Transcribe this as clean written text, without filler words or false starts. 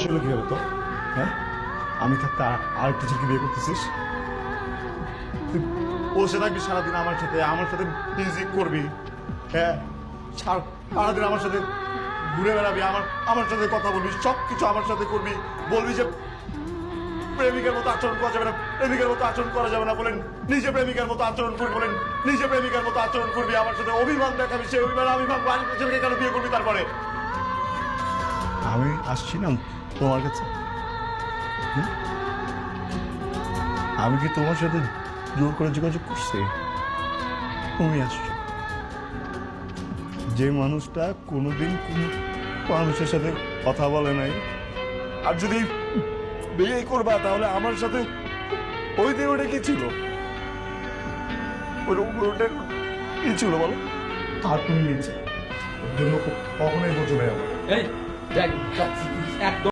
আসলে কি হলো তো? হ্যাঁ, আমি থাকতে আরেকটা ছেলেকে বিয়ে করতেছিস? তুই বসে থাকবি সারাদিন আমার সাথে মিউজিক করবি, হ্যাঁ, সারাদিন আমার সাথে ঘুরে বেড়াবি, আমার সাথে কথা বলবি, সব কিছু আমার সাথে করবি, বলবি যে প্রেমিকের মতো আচরণ করা যাবে না, প্রেমিকের মতো আচরণ করা যাবে না, বলেন নিজে প্রেমিকার মতো আচরণ করবি, বলেন নিজে প্রেমিকার মতো আচরণ করবি, আমার সাথে অভিমান দেখাবি, সেই অভিমান আমি ভাববো আরেকটা ছেলেকে কেন বিয়ে করবি? তারপরে আমি আসছিলাম তোমার কাছে, আমি কি তোমার সাথে জোর করে যোগাযোগ করছি? তুমি আসছো। যে মানুষটা কোনোদিন কোনো মানুষের সাথে কথা বলে নাই, আর যদি বিয়ে করবা তাহলে আমার সাথে ওই দিন ওটা কি ছিল? ওটা কি ছিল বলো? আর তুমি নিয়েছে কখনোই বোঝো না আমার। এই দেখ, একদম